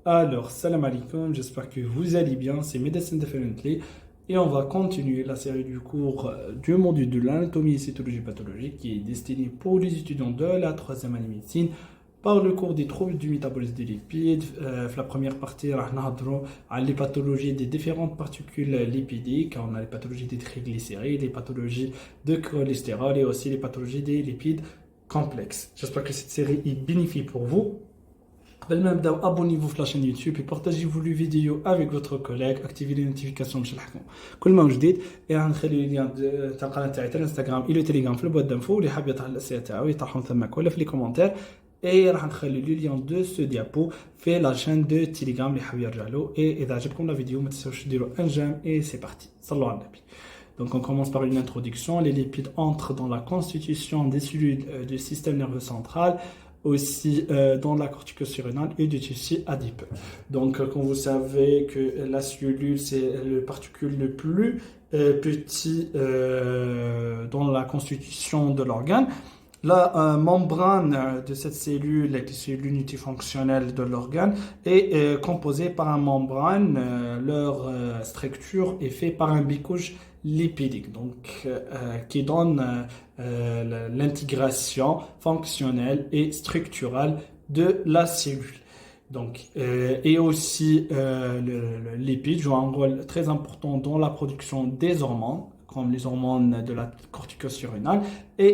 Alors, salam alaikum, j'espère que vous allez bien, c'est Medicine Differently et on va continuer la série du cours du module de l'anatomie et cytologie pathologique qui est destiné pour les étudiants de la troisième année médecine par le cours des troubles du métabolisme des lipides. La première partie, on va les pathologies des différentes particules lipidiques, on a les pathologies des triglycérides, les pathologies de cholestérol et aussi les pathologies des lipides complexes. J'espère que cette série est bénéfique pour vous. قبل ما نبداو abonnez-vous في la chaîne YouTube et partagez-vous les vidéos avec votre collègue, activez les notifications باش نلحقكم كل ما جديد غنخلي لي تاع القناه تاعي تاع الانستغرام الى تيليجرام في البواد دانفو اللي حاب يطرح الاسئله تاعو يطرحهم تماك ولا في لي كومونتير اي راح نخلي لي ليون دو سو ديابو في لا شين دو تيليجرام اللي حاب يرجع له اي اذا عجبكم لا فيديو ما تنساوش ديروا ان جيم اي سي بارتي صلوا على النبي. Donc on commence par une introduction. Les lipides entrent dans la constitution des cellules du système nerveux central, aussi dans la cortico-surrénale et du tissu adipeux. Donc comme vous savez que la cellule c'est le particule le plus petit dans la constitution de l'organe. La membrane de cette cellule, la cellule multifonctionnelle de l'organe, est composée par une membrane. Leur structure est faite par un bicouche lipidique, donc qui donne l'intégration fonctionnelle et structurelle de la cellule. Donc, et aussi le lipide joue un rôle très important dans la production des hormones, comme les hormones de la cortico-surrénale, et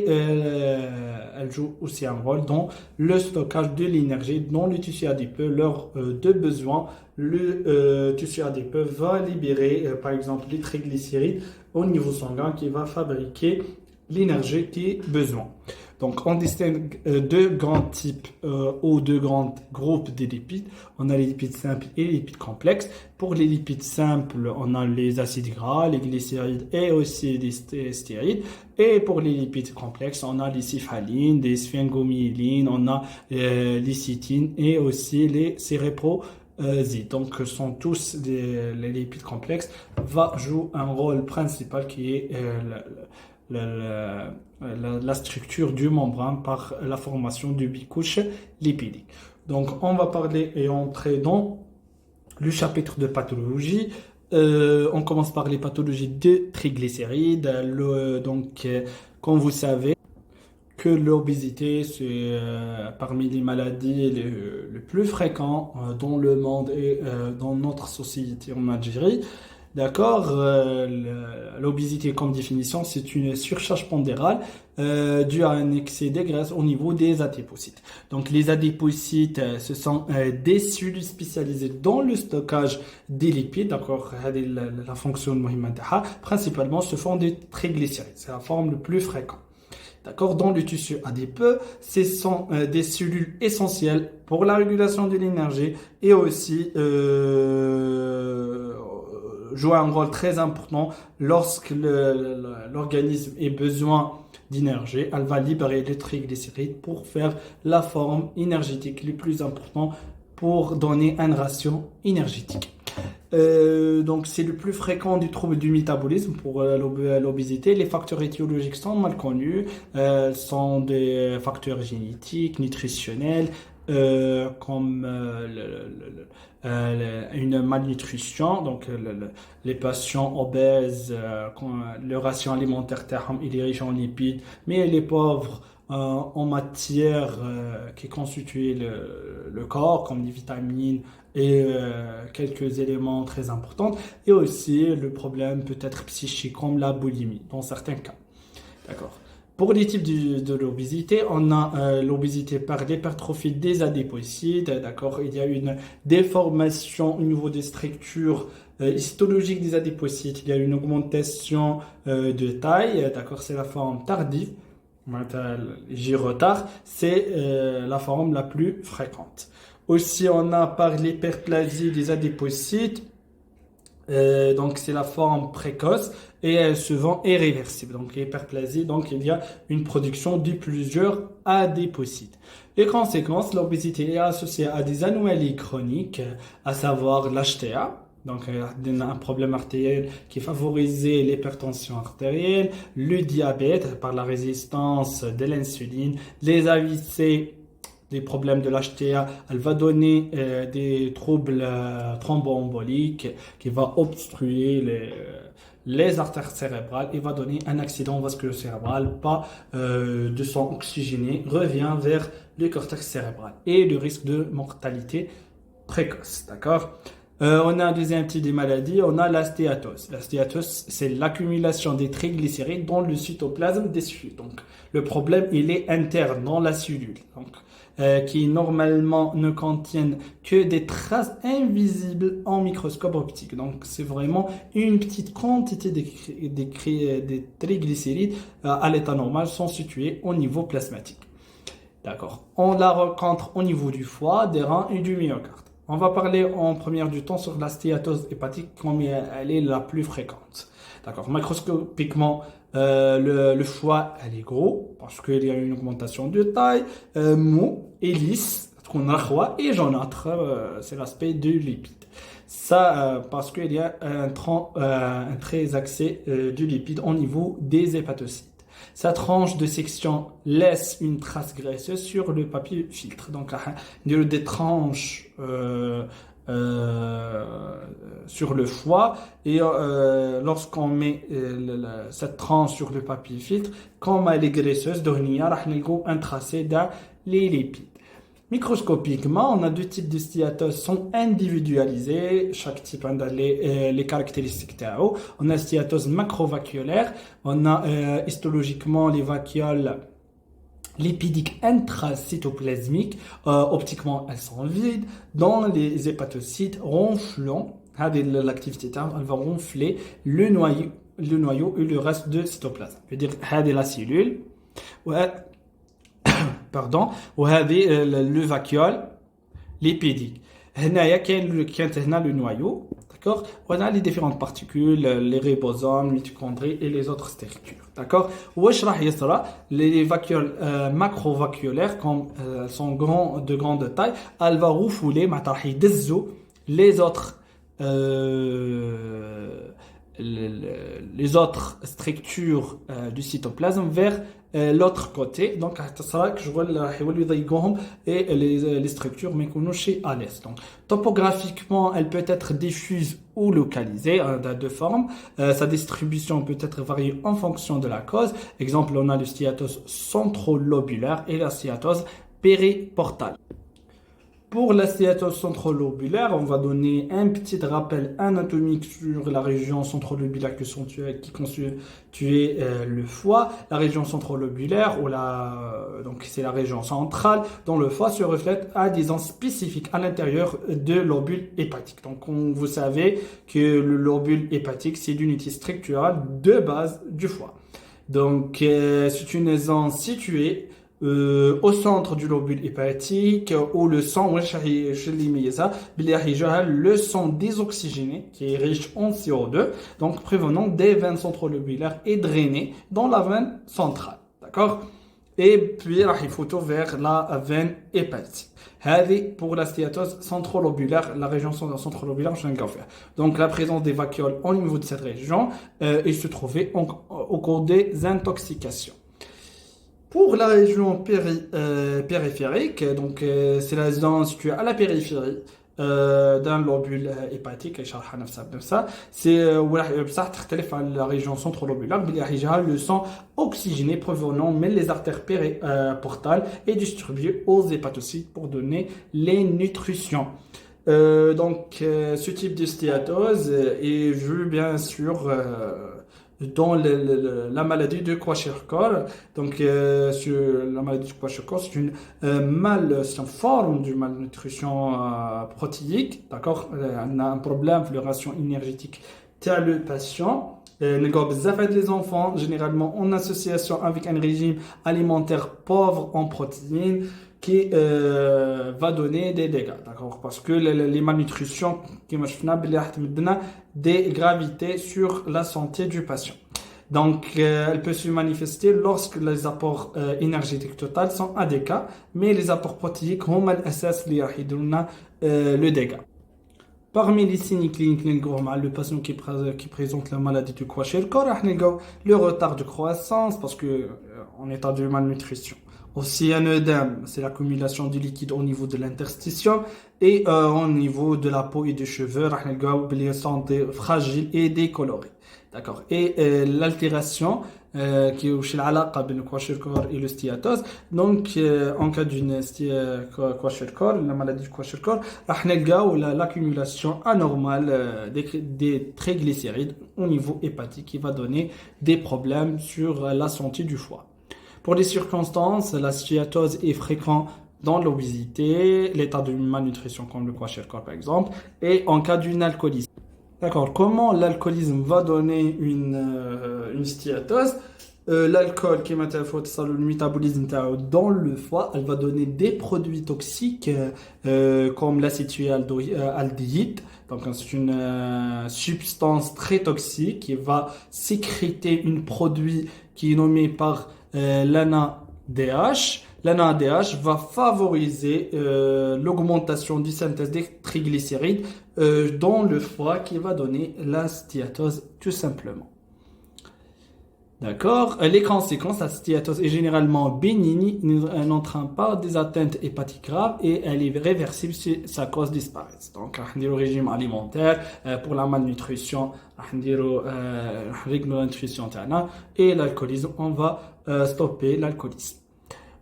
elle joue aussi un rôle dans le stockage de l'énergie dans le tissu adipeux. Lors de besoins, le tissu adipeux va libérer, par exemple, les triglycérides au niveau sanguin qui va fabriquer l'énergie qui est besoin. Donc, on distingue deux grands types ou deux grands groupes de lipides. On a les lipides simples et les lipides complexes. Pour les lipides simples, on a les acides gras, les glycérides et aussi les stérides. Et pour les lipides complexes, on a les céphalines, les sphingomyélines, on a les cétines et aussi les cérébrosides. Donc, ce sont tous les lipides complexes va jouer un rôle principal qui est la structure du membrane par la formation du bicouche lipidique. Donc, on va parler et entrer dans le chapitre de pathologie. On commence par les pathologies de triglycérides. Donc, comme vous savez, que l'obésité, c'est parmi les maladies les plus fréquentes dans le monde et dans notre société en Algérie. D'accord, l'obésité comme définition, c'est une surcharge pondérale due à un excès de graisse au niveau des adipocytes. Donc les adipocytes, ce sont des cellules spécialisées dans le stockage des lipides, d'accord, la fonction principalement se font des triglycérides, c'est la forme le plus fréquente. D'accord, dans le tissu adipeux, ce sont des cellules essentielles pour la régulation de l'énergie et aussi joue un rôle très important lorsque l'organisme a besoin d'énergie. Elle va libérer les triglycérides pour faire la forme énergétique le plus important pour donner une ration énergétique. Donc c'est le plus fréquent du trouble du métabolisme pour l'obésité. Les facteurs étiologiques sont mal connus, sont des facteurs génétiques, nutritionnels, comme une malnutrition. Donc les patients obèses, le ration alimentaire il est riche en lipides, mais les pauvres en matière qui constituent le corps, comme les vitamines et quelques éléments très importants, et aussi le problème peut être psychique comme la boulimie dans certains cas. D'accord. Pour les types de l'obésité, on a l'obésité par l'hypertrophie des adipocytes. D'accord, il y a une déformation au niveau des structures histologiques des adipocytes. Il y a une augmentation de taille. D'accord, c'est la forme tardive. J'ai retard, c'est la forme la plus fréquente. Aussi, on a par l'hyperplasie des adipocytes. Donc c'est la forme précoce et elle est souvent irréversible. Donc l'hyperplasie, donc il y a une production de plusieurs adipocytes. Les conséquences, l'obésité est associée à des anomalies chroniques, à savoir l'HTA. Donc un problème artériel qui favorise l'hypertension artérielle, le diabète par la résistance de l'insuline, les AVC des problèmes de l'HTA, elle va donner des troubles thromboemboliques qui va obstruer les artères cérébrales et va donner un accident vasculo-cérébral, pas de sang oxygéné, revient vers le cortex cérébral et le risque de mortalité précoce. D'accord? On a un deuxième type de maladie, on a la stéatose. La stéatose, c'est l'accumulation des triglycérides dans le cytoplasme des cellules. Donc, le problème, il est interne dans la cellule. Donc, qui normalement ne contiennent que des traces invisibles en microscope optique. Donc, c'est vraiment une petite quantité des triglycérides à l'état normal sont situés au niveau plasmatique. D'accord. On la rencontre au niveau du foie, des reins et du myocarde. On va parler en première du temps sur la stéatose hépatique, comme elle est la plus fréquente. D'accord. Macroscopiquement, le foie, elle est gros parce qu'il y a une augmentation de taille, mou et lisse, qu'on a et jaunâtre, c'est l'aspect de lipide. Ça, parce qu'il y a un très axé du lipide au niveau des hépatocytes. Sa tranche de section laisse une trace graisseuse sur le papier filtre. Donc, des tranches sur le foie et lorsqu'on met cette tranche sur le papier filtre, comme elle est graisseuse, on a un tracé dans les lipides. Microscopiquement, on a deux types de stéatose sont individualisés. Chaque type a les caractéristiques. On a stéatose macrovasculaire. On a histologiquement les vacuoles lipidiques intracytoplasmiques. Optiquement, elles sont vides. Dans les hépatocytes ronflants, l'activité elle va ronfler le noyau et le reste de cytoplasme. C'est-à-dire, la cellule. Pardon, وهذه le vacuole lipidique. هنايا كانت هنا le noyau, d'accord? On a les différentes particules, les ribosomes, les mitochondries et les autres structures, d'accord? واش راح يصرى les vacuoles macrovasculaires comme sont de grande taille, elles va refouler معناتها راح يدزوا les autres les autres structures du cytoplasme vers l'autre côté. Donc, et les structures mais à l'est. Donc, topographiquement, elle peut être diffuse ou localisée de deux formes. Sa distribution peut être variée en fonction de la cause. Exemple, on a le stéatose centrolobulaire et la stéatose périportale. Pour la stéatose centrolobulaire, on va donner un petit rappel anatomique sur la région centrolobulaire qui constitue le foie. La région centrolobulaire, donc c'est la région centrale, dont le foie se reflète à des zones spécifiques à l'intérieur de l'obule hépatique. Donc, vous savez que le lobule hépatique, c'est l'unité structurale de base du foie. Donc, c'est une zone située au centre du lobule hépatique où le sang le sang désoxygéné qui est riche en CO2 donc prévenant des veines centrolobulaires est drainé dans la veine centrale, d'accord, et puis il faut vers la veine hépatique. Pour la stéatose centrolobulaire, la région centrolobulaire, je vais en faire. Donc la présence des vacuoles au niveau de cette région et se trouver au cours des intoxications. Pour la région périphérique, donc c'est la zone située à la périphérie d'un lobule hépatique, c'est la région centrolobulaire, le sang oxygéné provenant mais les artères périportales est distribué aux hépatocytes pour donner les nutritions. Donc ce type de stéatose est vu bien sûr dans la maladie de Kwashiorkor. Donc, la maladie de Kwashiorkor, c'est une forme de malnutrition protéique. D'accord? On a un problème de ration énergétique tel le patient. Les enfants, généralement en association avec un régime alimentaire pauvre en protéines, qui va donner des dégâts, d'accord, parce que les malnutritions qui des gravités sur la santé du patient. Donc elle peut se manifester lorsque les apports énergétiques totaux sont adéquats, mais les apports protéiques ont le dégât. Parmi les signes cliniques, le patient qui présente la maladie de Kwashiorkor, le retard de croissance parce que en état de malnutrition. Aussi un œdème, c'est l'accumulation du liquide au niveau de l'interstitium et au niveau de la peau et des cheveux, راح نلقاو بلي santé fragile et décolorée. D'accord. Et l'altération qui est chez العلاقة بين الكواشيركور et le stéatose. Donc en cas d'une kwashiorkor, la maladie du kwashiorkor, راح نلقاو l'accumulation anormale des triglycérides au niveau hépatique qui va donner des problèmes sur la santé du foie. Pour les circonstances, la stéatose est fréquente dans l'obésité, l'état de malnutrition comme le kwashiorkor par exemple, et en cas d'une alcoolisme. D'accord, comment l'alcoolisme va donner une stéatose? L'alcool qui est le métabolisme dans le foie, elle va donner des produits toxiques comme l'acétaldéhyde. Donc c'est une substance très toxique qui va sécréter un produit qui est nommé par l'NADH. L'NADH va favoriser l'augmentation du synthèse des triglycérides dans le foie qui va donner la stéatose tout simplement. D'accord. Les conséquences, la stéatose est généralement bénigne, n'entraîne pas des atteintes hépatiques graves et elle est réversible si sa cause disparaît. Donc, on a le régime alimentaire pour la malnutrition, et l'alcoolisme, on va stopper l'alcoolisme.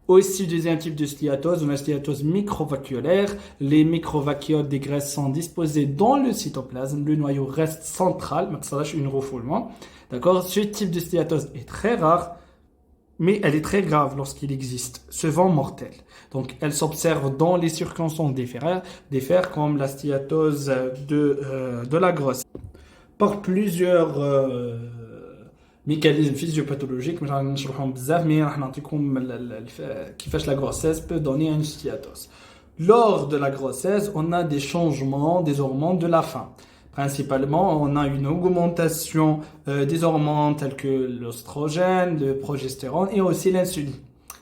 Aussi, deuxième type de stéatose, on a la stéatose microvasculaire. Les microvacuoles des graisses sont disposées dans le cytoplasme. Le noyau reste central, mais ça lâche un refoulement. D'accord? Ce type de stéatose est très rare, mais elle est très grave lorsqu'il existe, souvent mortelle. Donc, elle s'observe dans les circonstances différentes comme la stéatose de la grossesse. Par plusieurs mécanismes physiopathologiques, mais la grossesse peut donner une stéatose. Lors de la grossesse, on a des changements des hormones de la femme. Principalement, on a une augmentation des hormones tels que l'oestrogène, le progestérone et aussi l'insuline.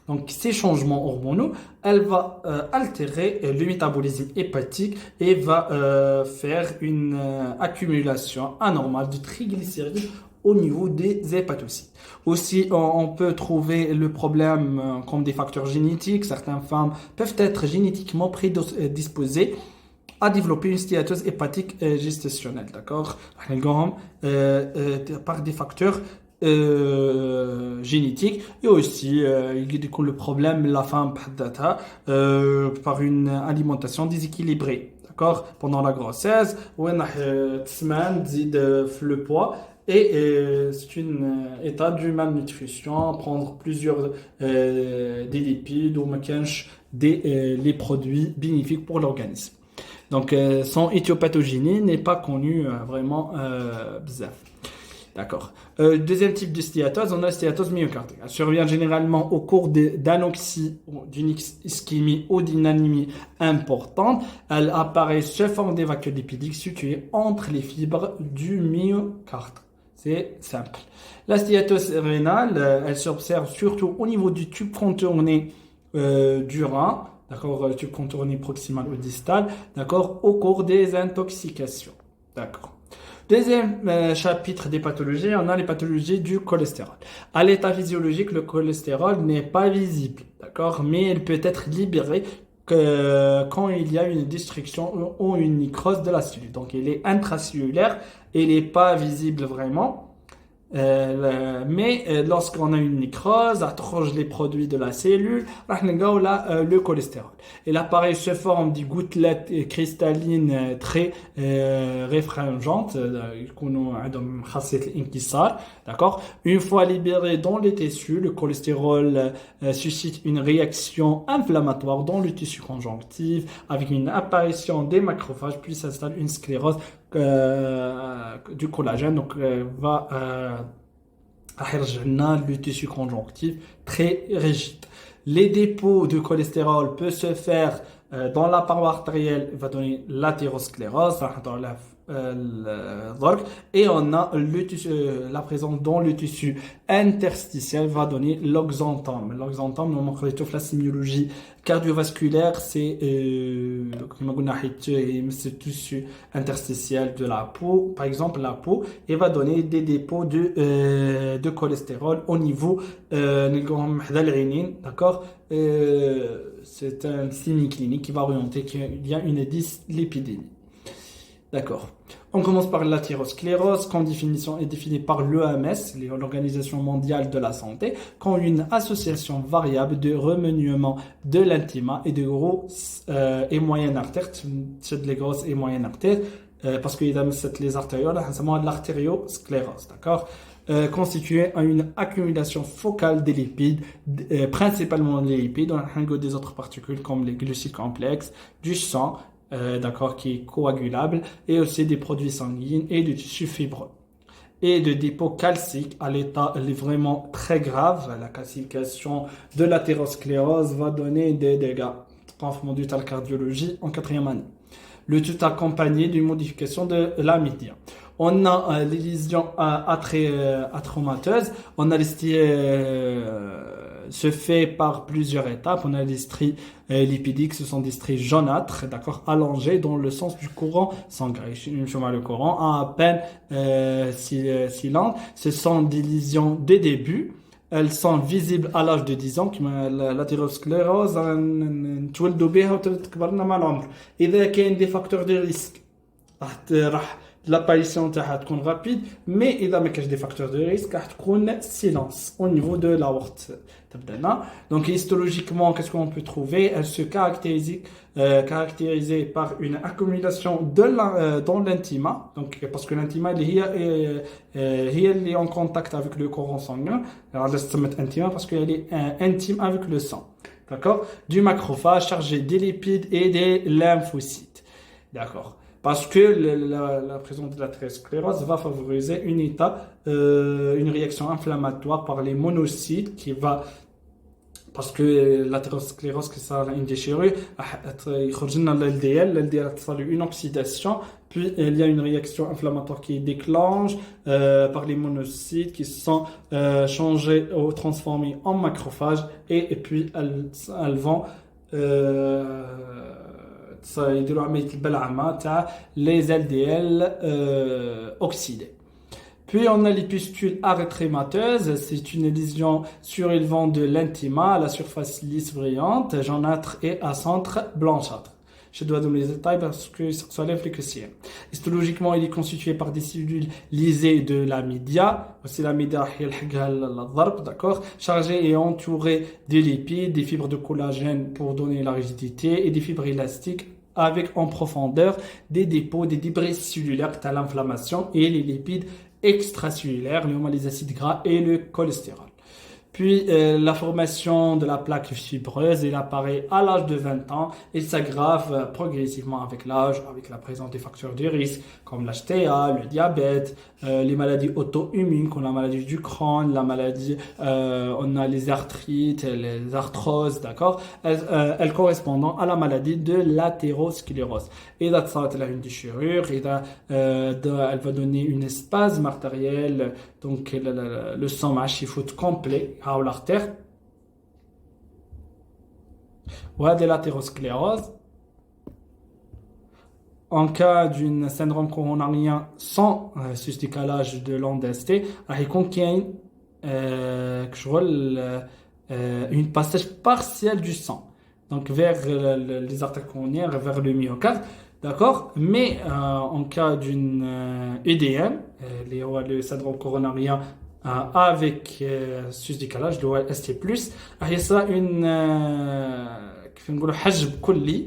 Donc, ces changements hormonaux, elle va altérer le métabolisme hépatique et va faire une accumulation anormale de triglycérides au niveau des hépatocytes. Aussi, on peut trouver le problème comme des facteurs génétiques. Certaines femmes peuvent être génétiquement prédisposées à développer une stéatose hépatique gestationnelle, d'accord? Par des facteurs génétiques et aussi le problème la femme par une alimentation déséquilibrée, d'accord? Pendant la grossesse, le poids. Et c'est un état de malnutrition, prendre plusieurs des lipides ou les produits bénéfiques pour l'organisme. Donc, son éthiopathogénie n'est pas connue vraiment bizarre. D'accord. Deuxième type de stéatose, on a la stéatose myocardique. Elle survient généralement au cours d'anoxie, d'une ischémie ou d'une anémie importante. Elle apparaît sous forme des vacuoles lipidiques situées entre les fibres du myocarde. C'est simple. La stéatose rénale, elle s'observe surtout au niveau du tube contourné du rein. D'accord, le tube contourné proximal ou distal, d'accord, au cours des intoxications. D'accord. Deuxième chapitre des pathologies, on a les pathologies du cholestérol. À l'état physiologique, le cholestérol n'est pas visible, d'accord, mais il peut être libéré quand il y a une destruction ou une nécrose de la cellule. Donc, il est intracellulaire, il n'est pas visible vraiment. Mais lorsqu'on a une nécrose, attroche les produits de la cellule, le cholestérol. Il apparaît sous forme de gouttelettes cristallines très réfringentes, d'accord. Une fois libéré dans les tissus, le cholestérol suscite une réaction inflammatoire dans le tissu conjonctif avec une apparition des macrophages, puis s'installe une sclérose du collagène, donc va le tissu conjonctif très rigide. Les dépôts de cholestérol peuvent se faire dans la paroi artérielle, va donner l'athérosclérose, et on a la présence dans le tissu interstitiel va donner l'oxantome. L'oxantome, on manque la sémiologie cardiovasculaire, c'est ce tissu interstitiel de la peau, par exemple la peau, et va donner des dépôts de cholestérol au niveau d'accord. C'est un signe clinique qui va orienter qu'il y a une dyslipidémie. D'accord. On commence par l'athérosclérose, quand définition est définie par l'OMS, l'Organisation mondiale de la santé, comme une association variable de remaniement de l'intima et de grosses et moyennes artères, c'est les grosses et moyennes artères, parce qu'il y a les artérioles, c'est l'artériosclérose, d'accord, constituée à une accumulation focale des lipides, principalement des lipides, on a des autres particules comme les glucides complexes, du sang, d'accord, qui est coagulable, et aussi des produits sanguins et du tissu fibreux. Et de dépôts calciques à l'état vraiment très grave. La calcification de l'athérosclérose va donner des dégâts confondus à la cardiologie en 4e année. Le tout accompagné d'une modification de la média. On a les lésions atromateuses. On a les se fait par plusieurs étapes. On a des stries lipidiques, ce sont des stries jaunâtres, d'accord, allongées dans le sens du courant sanguin. Le courant à peine silente. Ce sont des lésions de début. Elles sont visibles à l'âge de 10 ans. L'athérosclérose, تولدوا بها وتكبرنا مع العمر. إذا كاين des facteurs de risque, l'apparition تاعها تكون rapide, mais إذا ما كاش des facteurs de risque راح تكون silence au niveau de l'aorte. Donc histologiquement, qu'est-ce qu'on peut trouver? Elle se caractérisée par une accumulation dans l'intima, donc parce que l'intima elle est en contact avec le courant sanguin. Alors là, ça met intima parce qu'elle est intime avec le sang, d'accord? Du macrophage chargé des lipides et des lymphocytes, d'accord? Parce que la présence de l'athérosclérose va favoriser une réaction inflammatoire par les monocytes qui va, parce que l'athérosclérose que ça a une déchirure, l'LDL une oxydation, puis il y a une réaction inflammatoire qui déclenche par les monocytes qui sont changés ou transformés en macrophages et puis elles vont les LDL oxydés. Puis on a les pustules aréthémateuses, c'est une lésion surélevant de l'intima à la surface lisse brillante, jaunâtre et à centre blanchâtre. Je dois donner les détails parce que ça lève les questions. Histologiquement, il est constitué par des cellules lysées de la média. Aussi la média, d'accord, chargée et entourée de lipides, des fibres de collagène pour donner la rigidité et des fibres élastiques avec en profondeur des dépôts, des débris cellulaires à l'inflammation et les lipides extracellulaires, les acides gras et le cholestérol. Puis la formation de la plaque fibreuse, elle apparaît à l'âge de 20 ans et s'aggrave progressivement avec l'âge, avec la présence des facteurs de risque comme l'HTA, le diabète, les maladies auto-immunes comme la maladie du Crohn, la maladie, on a les arthrites, les arthroses, d'accord, elles correspondant à la maladie de l'athérosclérose. Et là, ça va une déchirure, et là, elle va donner une spasme artérielle, donc le sang machifout complet à l'artère. Ouais, de l'athérosclérose. En cas d'un syndrome coronarien sans susdécalage de l'onde ST, il contient une passage partielle du sang, donc vers les artères coronariennes, vers le myocarde, d'accord. Mais en cas d'une EDM, le syndrome coronarien avec susdécalage, le ST+, il y a une كيف نقولوا حجب كلي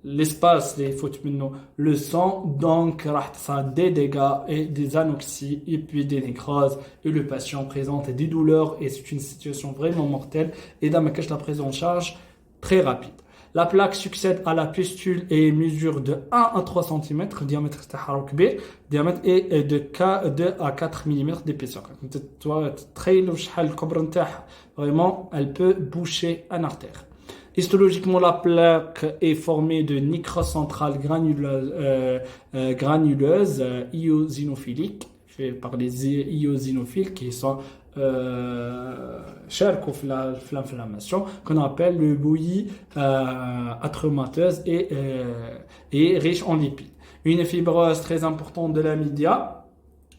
l'espace les faute maintenant le sang, donc ça des dégâts et des anoxies et puis des nécroses et le patient présente des douleurs et c'est une situation vraiment mortelle et dans ma cache la prise en charge très rapide. La plaque succède à la pustule et mesure de 1 à 3 cm, diamètre diamètre et de 2 à 4 mm d'épaisseur. Vraiment, elle peut boucher un artère. Histologiquement, la plaque est formée de nicrocentrales granuleuses iosinophiliques, fait par les eosinophiles qui sont cherchent l'inflammation, qu'on appelle le bouillie atrémateuse et riche en lipides. Une fibrose très importante de la média,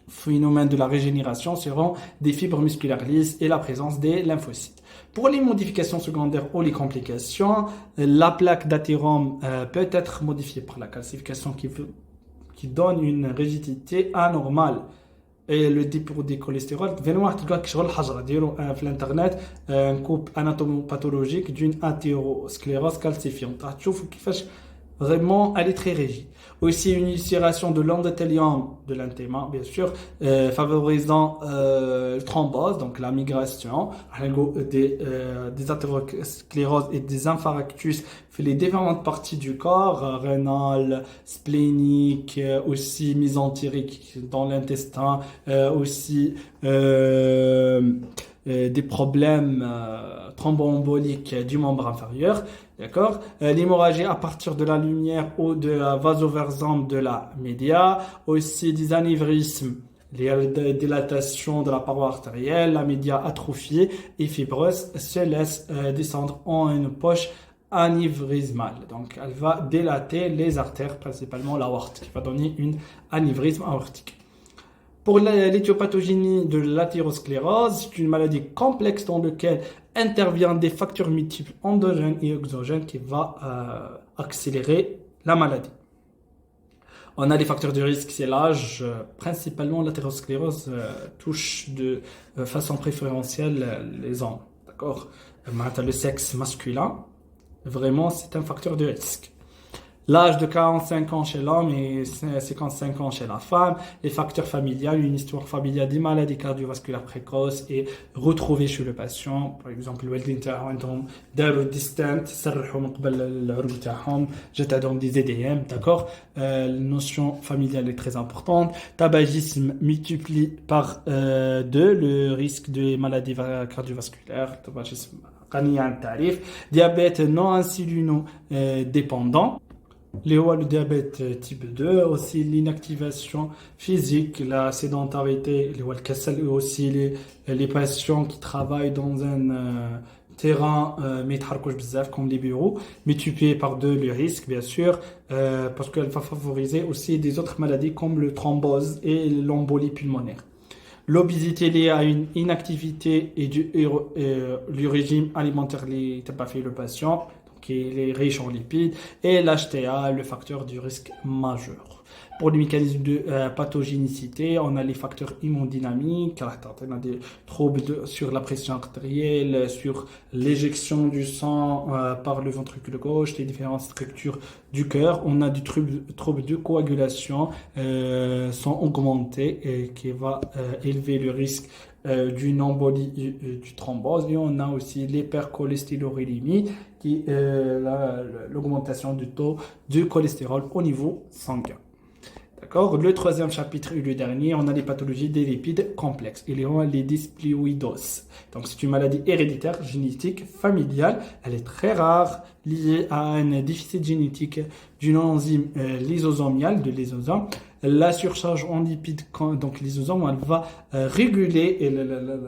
phénomène de la régénération, seront des fibres musculaires lisses et la présence des lymphocytes. Pour les modifications secondaires ou les complications, la plaque d'athérome peut être modifiée par la calcification qui donne une rigidité anormale. Et le dépôt des cholestérol, venez voir sur l'internet un coupe anatomopathologique d'une athérosclérose calcifiante. Vraiment, elle est très rigide. Aussi, une ulcération de l'endothélium de l'intestin, bien sûr, favorisant le thrombose, donc la migration, des athéroscléroses et des infarctus fait les différentes parties du corps, rénal, splénique, aussi mésentérique dans l'intestin, aussi des problèmes thromboemboliques du membre inférieur. D'accord. L'hémorragie à partir de la lumière ou de la vasoversante de la média, aussi des anévrismes, les dilatations de la paroi artérielle, la média atrophiée et fibreuse se laisse descendre en une poche anévrismale. Donc, elle va dilater les artères, principalement l'aorte, qui va donner une anévrisme aortique. Pour l'éthiopathogénie de l'athérosclérose, c'est une maladie complexe dans laquelle interviennent des facteurs multiples endogènes et exogènes qui vont accélérer la maladie. On a des facteurs de risque, c'est l'âge. Principalement, l'athérosclérose touche de façon préférentielle les hommes. D'accord? Le sexe masculin, vraiment, c'est un facteur de risque. L'âge de 45 ans chez l'homme et 55 ans chez la femme, les facteurs familiales, une histoire familiale des maladies cardiovasculaires précoces et retrouvées chez le patient. Par exemple, الوالدين تاعهم عندهم داروا ديستانت سرحوا من قبل العروق تاعهم جات عندهم des EDM, d'accord. La notion familiale est très importante. Tabagisme multiplie par 2 le risque de maladies cardiovasculaires. Tabagisme غني عن التعريف. Diabète non insulino dépendant. Le diabète type 2, aussi l'inactivation physique, la sédentarité, et aussi les patients qui travaillent dans un terrain comme les bureaux, multiplié par 2 le risque, bien sûr, parce qu'elle va favoriser aussi des autres maladies comme le thrombose et l'embolie pulmonaire. L'obésité liée à une inactivité et du régime alimentaire qui n'a pas fait le patient, qui est riche en lipides, et l'HTA, le facteur du risque majeur. Pour les mécanismes de pathogénicité, on a les facteurs hémodynamiques, on a des troubles sur la pression artérielle, sur l'éjection du sang par le ventricule gauche, les différentes structures du cœur. On a des troubles de coagulation sont augmentés et qui va élever le risque d'une embolie du thrombose. Et on a aussi l'hypercholestérolémie qui est l'augmentation du taux de cholestérol au niveau sanguin. D'accord. Le troisième chapitre et le dernier, on a les pathologies des lipides complexes. Il y a les dysplioïdoses. Donc, c'est une maladie héréditaire, génétique, familiale. Elle est très rare, liée à un déficit génétique d'une enzyme lysosomiale, de lysosome. La surcharge en lipides, donc lysosome, elle va réguler le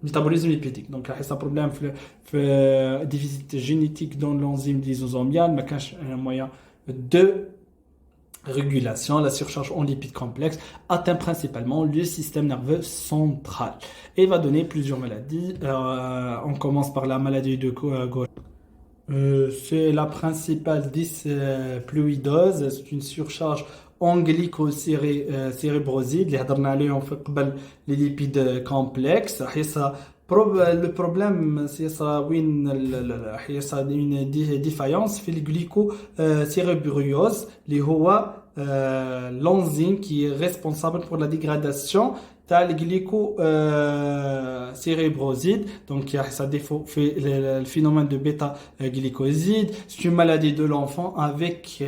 métabolisme lipidique. Donc, il y a un problème de déficit génétique dans l'enzyme lysosomiale, mais il y a un moyen de régulation. La surcharge en lipides complexes atteint principalement le système nerveux central et va donner plusieurs maladies. On commence par la maladie de gauche. C'est la principale dysplioïdose. C'est une surcharge en glycocérébroside. Les lipides complexes. Le problème, c'est ça, une défaillance, c'est le glycocérébriose, l'enzyme qui est responsable pour la dégradation le glycocérébroside, donc ça fait le phénomène de bêta-glycoside. C'est une maladie de l'enfant avec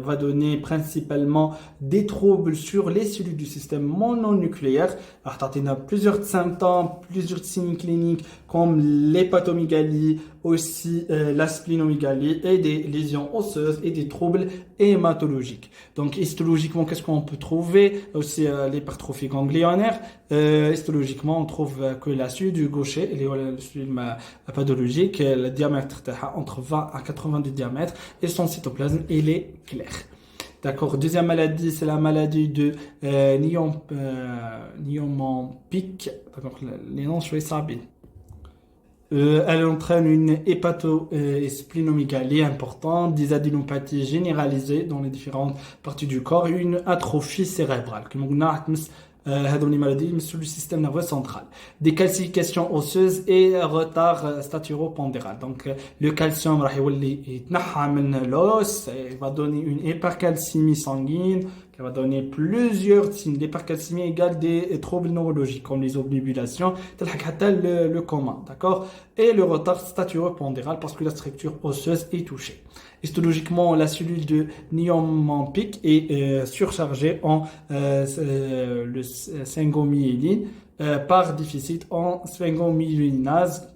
va donner principalement des troubles sur les cellules du système mononucléaire. Alors, on a plusieurs symptômes, plusieurs signes cliniques comme l'hépatomégalie aussi la splénomégalie et des lésions osseuses et des troubles hématologiques. Donc histologiquement, qu'est-ce qu'on peut trouver? Aussi l'hypertrophie ganglionnaire. Histologiquement, on trouve que la suie du gaucher, le suie pathologique, le diamètre entre 20 à 80 de diamètre et son cytoplasme, il est clair. D'accord. Deuxième maladie, c'est la maladie de Niemann-Pick. D'accord. Les noms, je vais savoir. Elle entraîne une hépato-splénomégalie importante, des adénopathies généralisées dans les différentes parties du corps et une atrophie cérébrale. هذو les maladies sur le système nerveux central, des calcifications osseuses et retard staturo-pondéral. Donc le calcium راح يولي يتنحى من l'os, il va donner une hypercalcémie sanguine qui va donner plusieurs signes. L'hypercalcémie égale des troubles neurologiques comme les obnubulations, le coma, d'accord, et le retard staturo-pondéral parce que la structure osseuse est touchée. Histologiquement, la cellule de Niemann-Pick est surchargée en le sphingomyéline par déficit en sphingomyélinase.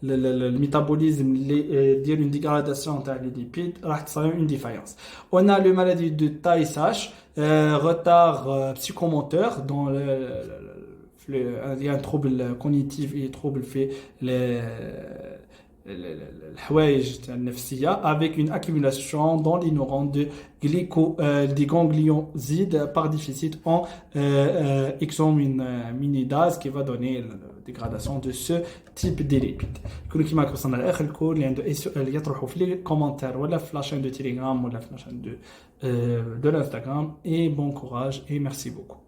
Le métabolisme dit une dégradation des lipides, une défaillance. On a le maladie de Tay-Sachs, retard psychomoteur dans il y a un trouble cognitif et un trouble fait الحوايج النفسية avec une accumulation dans les neurones des gangliosides par déficit en exominidase qui va donner la dégradation de ce type de lipides. كل كيما وصلنا لآخر الكور اللي عنده أي سؤال يطرحه في les commentaires ولا في la chaîne de Telegram ولا في la chaîne de l'Instagram, et bon courage et merci beaucoup.